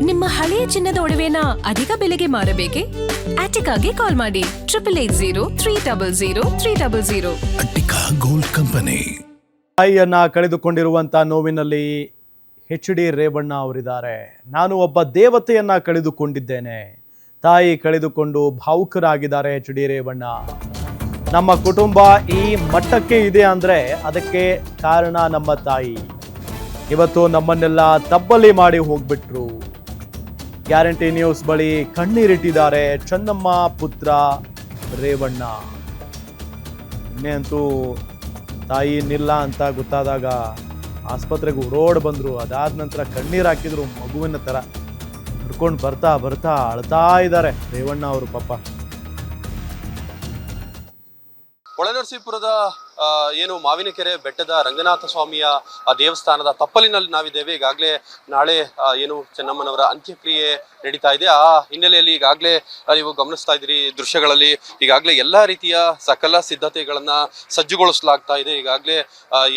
ನಿಮ್ಮ ಹಳೆಯ ಚಿನ್ನದ ಒಡವೆನ ಅಧಿಕ ಬೆಲೆಗೆ ಮಾರಬೇಕೆ? ಆಟಿಕಾಗೆ ಕಾಲ್ ಮಾಡಿ 8880 ಅಟ್ಟಿಕಾ ಗೋಲ್ಡ್ ಕಂಪನಿ. ತಾಯಿಯನ್ನ ಕಳೆದುಕೊಂಡಿರುವಂತ ನೋವಿನಲ್ಲಿ HD ರೇವಣ್ಣ ಅವರಿದ್ದಾರೆ. ನಾನು ಒಬ್ಬ ದೇವತೆಯನ್ನ ಕಳೆದುಕೊಂಡಿದ್ದೇನೆ. ತಾಯಿ ಕಳೆದುಕೊಂಡು ಭಾವುಕರಾಗಿದ್ದಾರೆ HD ರೇವಣ್ಣ. ನಮ್ಮ ಕುಟುಂಬ ಈ ಮಟ್ಟಕ್ಕೆ ಇದೆ ಅಂದ್ರೆ ಅದಕ್ಕೆ ಕಾರಣ ನಮ್ಮ ತಾಯಿ. ಇವತ್ತು ನಮ್ಮನ್ನೆಲ್ಲ ತಬ್ಬಲಿ ಮಾಡಿ ಹೋಗ್ಬಿಟ್ರು. ಗ್ಯಾರಂಟಿ ನ್ಯೂಸ್ ಬಳಿ ಕಣ್ಣೀರಿಟ್ಟಿದ್ದಾರೆ ಚನ್ನಮ್ಮ ಪುತ್ರ ರೇವಣ್ಣ. ಇನ್ನೇಂತೂ ತಾಯಿ ನಿಲ್ಲ ಅಂತ ಗೊತ್ತಾದಾಗ ಆಸ್ಪತ್ರೆಗೆ ಓಡೋಡ್ ಬಂದ್ರು. ಅದಾದ ನಂತರ ಕಣ್ಣೀರು ಹಾಕಿದ್ರು ಮಗುವಿನ ತರ. ಹಿಡ್ಕೊಂಡು ಬರ್ತಾ ಬರ್ತಾ ಅಳ್ತಾ ಇದ್ದಾರೆ ರೇವಣ್ಣ ಅವರು ಪಾಪ. ಹೊಳೆನರಸೀಪುರದ ಏನು ಮಾವಿನಕೆರೆ ಬೆಟ್ಟದ ರಂಗನಾಥ ಸ್ವಾಮಿಯ ದೇವಸ್ಥಾನದ ತಪ್ಪಲಿನಲ್ಲಿ ನಾವಿದ್ದೇವೆ. ಈಗಾಗಲೇ ನಾಳೆ ಏನು ಚೆನ್ನಮ್ಮನವರ ಅಂತ್ಯಕ್ರಿಯೆ ನಡೀತಾ ಇದೆ. ಆ ಹಿನ್ನೆಲೆಯಲ್ಲಿ ಈಗಾಗಲೇ ನೀವು ಗಮನಿಸ್ತಾ ಇದ್ದೀರಿ ದೃಶ್ಯಗಳಲ್ಲಿ ಈಗಾಗಲೇ ಎಲ್ಲ ರೀತಿಯ ಸಕಲ ಸಿದ್ಧತೆಗಳನ್ನ ಸಜ್ಜುಗೊಳಿಸಲಾಗ್ತಾ ಇದೆ. ಈಗಾಗಲೇ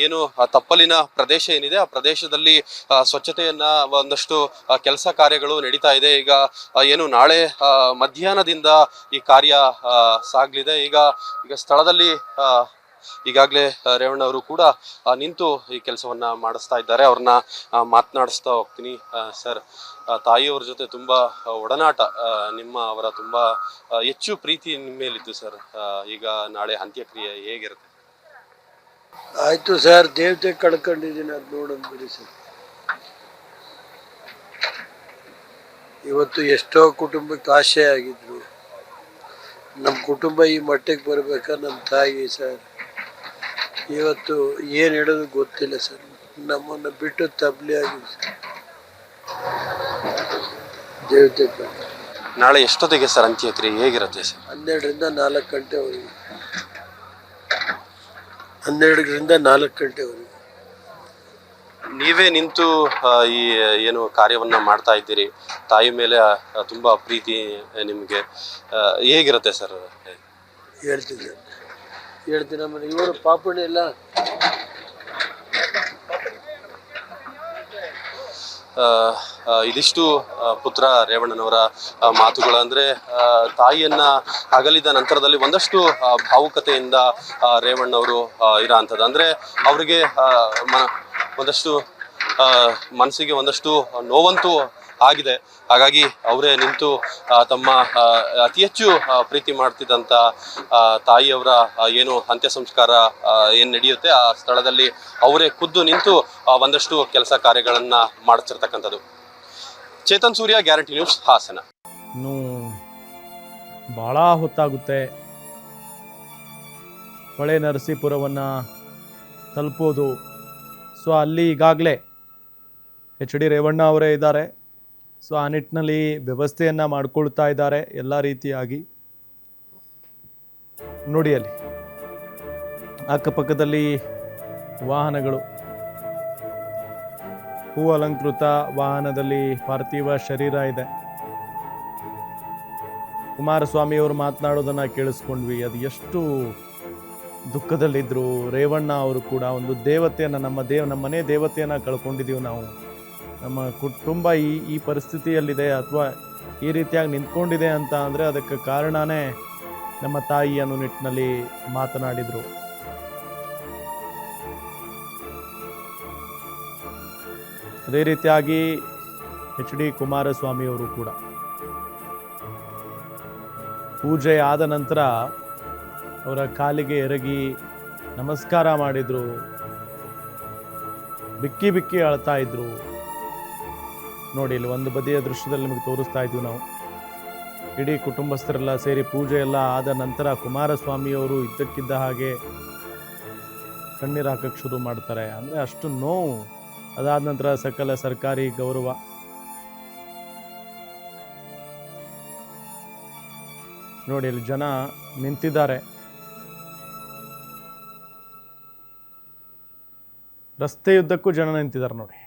ಏನು ತಪ್ಪಲಿನ ಪ್ರದೇಶ ಏನಿದೆ ಆ ಪ್ರದೇಶದಲ್ಲಿ ಸ್ವಚ್ಛತೆಯನ್ನ ಒಂದಷ್ಟು ಕೆಲಸ ಕಾರ್ಯಗಳು ನಡೀತಾ ಇದೆ. ಈಗ ಏನು ನಾಳೆ ಮಧ್ಯಾಹ್ನದಿಂದ ಈ ಕಾರ್ಯ ಸಾಗಲಿದೆ. ಈಗ ಸ್ಥಳದಲ್ಲಿ ಈಗಾಗಲೇ ರೇವಣ್ಣ ಅವರು ಕೂಡ ನಿಂತು ಈ ಕೆಲಸವನ್ನ ಮಾಡಿಸ್ತಾ ಇದ್ದಾರೆ. ಅವ್ರನ್ನ ಮಾತನಾಡಿಸ್ತಾ ಹೋಗ್ತೀನಿ. ಸರ್, ತಾಯಿಯವ್ರ ಜೊತೆ ತುಂಬಾ ಒಡನಾಟ ಅವರ ತುಂಬಾ ಹೆಚ್ಚು ಪ್ರೀತಿ ನಿಮ್ಮ ಮೇಲಿತ್ತು ಸರ್. ಈಗ ನಾಳೆ ಅಂತ್ಯಕ್ರಿಯೆ ಹೇಗಿರುತ್ತೆ? ಆಯ್ತು ಸರ್, ದೇವತೆ ಕಳ್ಕೊಂಡಿದ್ದೀನಿ, ಅದು ನೋಡೋದು ಬಿಡಿ ಸರ್. ಇವತ್ತು ಎಷ್ಟೋ ಕುಟುಂಬಕ್ಕೆ ಆಶೆ ಆಗಿದ್ರು. ನಮ್ಮ ಕುಟುಂಬ ಈ ಮಟ್ಟಕ್ಕೆ ಬರ್ಬೇಕಾದ್ರೆ ನಮ್ಮ ತಾಯಿ ಸರ್ ಇವತ್ತು ಏನು ಹೇಳೋದು ಗೊತ್ತಿಲ್ಲ ಸರ್. ನಮ್ಮನ್ನು ಬಿಟ್ಟು ತಬ್ಲಿ ಆಗಿದೆ ಸರ್. ದೇವತೆ ನಾಳೆ ಎಷ್ಟೊತ್ತಿಗೆ ಸರ್ ಅಂತ್ಯಕ್ರಿಯೆ ಹೇಗಿರುತ್ತೆ ಸರ್? 12ರಿಂದ 4 ಗಂಟೆವರೆಗೆ. 12ರಿಂದ 4 ಗಂಟೆವರೆಗೆ ನೀವೇ ನಿಂತು ಈ ಏನು ಕಾರ್ಯವನ್ನ ಮಾಡ್ತಾ ಇದ್ದೀರಿ. ತಾಯಿ ಮೇಲೆ ತುಂಬಾ ಪ್ರೀತಿ ನಿಮ್ಗೆ, ಹೇಗಿರುತ್ತೆ ಸರ್? ಹೇಳ್ತೀನಿ ಆಮೇಲೆ ಇವರು ಪಾಪುಣಿ ಎಲ್ಲ ಇದಿಷ್ಟು ಪುತ್ರ ರೇವಣ್ಣನವರ ಮಾತುಗಳು. ಅಂದ್ರೆ ತಾಯಿಯನ್ನ ಅಗಲಿದ ನಂತರದಲ್ಲಿ ಒಂದಷ್ಟು ಭಾವುಕತೆಯಿಂದ ರೇವಣ್ಣವರು ಇರೋ ಅಂಥದ್ದು. ಅಂದ್ರೆ ಅವರಿಗೆ ಒಂದಷ್ಟು ಮನಸ್ಸಿಗೆ ಒಂದಷ್ಟು ನೋವಂತೂ ಆಗಿದೆ. ಹಾಗಾಗಿ ಅವರೇ ನಿಂತು ತಮ್ಮ ಅತಿ ಹೆಚ್ಚು ಪ್ರೀತಿ ಮಾಡ್ತಿದ್ದಂಥ ತಾಯಿಯವರ ಏನು ಅಂತ್ಯ ಸಂಸ್ಕಾರ ಏನು ನಡೆಯುತ್ತೆ ಆ ಸ್ಥಳದಲ್ಲಿ ಅವರೇ ಖುದ್ದು ನಿಂತು ಒಂದಷ್ಟು ಕೆಲಸ ಕಾರ್ಯಗಳನ್ನ ಮಾಡ್ತಿರ್ತಕ್ಕಂಥದ್ದು. ಚೇತನ್ ಸೂರ್ಯ, ಗ್ಯಾರಂಟಿ ನ್ಯೂಸ್, ಹಾಸನ. ಇನ್ನು ಬಹಳ ಹೊತ್ತಾಗುತ್ತೆ ಹೊಳೆ ನರಸೀಪುರವನ್ನು ತಲುಪೋದು. ಸೊ ಅಲ್ಲಿ ಈಗಾಗಲೇ HD ರೇವಣ್ಣ ಅವರೇ ಇದ್ದಾರೆ. ಸೊ ಆ ನಿಟ್ಟಿನಲ್ಲಿ ವ್ಯವಸ್ಥೆಯನ್ನು ಮಾಡಿಕೊಳ್ತಾ ಇದ್ದಾರೆ ಎಲ್ಲ ರೀತಿಯಾಗಿ. ನೋಡಿ ಅಲ್ಲಿ ಅಕ್ಕಪಕ್ಕದಲ್ಲಿ ವಾಹನಗಳು, ಹೂ ಅಲಂಕೃತ ವಾಹನದಲ್ಲಿ ಪಾರ್ಥಿವ ಶರೀರ ಇದೆ. ಕುಮಾರಸ್ವಾಮಿ ಅವರು ಮಾತನಾಡೋದನ್ನು ಕೇಳಿಸ್ಕೊಂಡ್ವಿ. ಅದು ಎಷ್ಟು ದುಃಖದಲ್ಲಿದ್ದರು ರೇವಣ್ಣ ಅವರು ಕೂಡ. ಒಂದು ದೇವತೆಯನ್ನು ನಮ್ಮ ಮನೆ ದೇವತೆಯನ್ನು ಕಳ್ಕೊಂಡಿದ್ದೀವಿ ನಾವು. ನಮ್ಮ ಕುಟುಂಬ ಈ ಪರಿಸ್ಥಿತಿಯಲ್ಲಿದೆ ಅಥವಾ ಈ ರೀತಿಯಾಗಿ ನಿಂತ್ಕೊಂಡಿದೆ ಅಂತ ಅಂದರೆ ಅದಕ್ಕೆ ಕಾರಣನೇ ನಮ್ಮ ತಾಯಿ ಅನ್ನೋ ನಿಟ್ಟಿನಲ್ಲಿ ಮಾತನಾಡಿದರು. ಅದೇ ರೀತಿಯಾಗಿ HD ಕುಮಾರಸ್ವಾಮಿ ಅವರು ಕೂಡ ಪೂಜೆ ಆದ ನಂತರ ಅವರ ಕಾಲಿಗೆ ಎರಗಿ ನಮಸ್ಕಾರ ಮಾಡಿದ್ರು. ಬಿಕ್ಕಿ ಬಿಕ್ಕಿ ಅಳ್ತಾ ಇದ್ರು. ನೋಡಿ ಇಲ್ಲಿ ಒಂದು ಬದಿಯ ದೃಶ್ಯದಲ್ಲಿ ನಿಮಗೆ ತೋರಿಸ್ತಾ ಇದ್ವಿ ನಾವು. ಇಡೀ ಕುಟುಂಬಸ್ಥರೆಲ್ಲ ಸೇರಿ ಪೂಜೆ ಎಲ್ಲ ಆದ ನಂತರ ಕುಮಾರಸ್ವಾಮಿಯವರು ಇದ್ದಕ್ಕಿದ್ದ ಹಾಗೆ ಕಣ್ಣೀರು ಹಾಕಕ್ಕೆ ಶುರು ಮಾಡ್ತಾರೆ. ಅಂದರೆ ಅಷ್ಟು ನೋವು. ಅದಾದ ನಂತರ ಸಕಲ ಸರ್ಕಾರಿ ಗೌರವ. ನೋಡಿ ಇಲ್ಲಿ ಜನ ನಿಂತಿದ್ದಾರೆ. ರಸ್ತೆಯುದ್ದಕ್ಕೂ ಜನ ನಿಂತಿದ್ದಾರೆ ನೋಡಿ.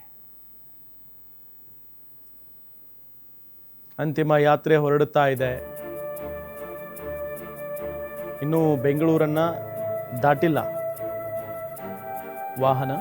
ಅಂತಿಮ ಯಾತ್ರೆ ಹೊರಡುತ್ತಾ ಇದೆ. ಇನ್ನು ಬೆಂಗಳೂರನ್ನ ದಾಟಿಲ್ಲ ವಾಹನ.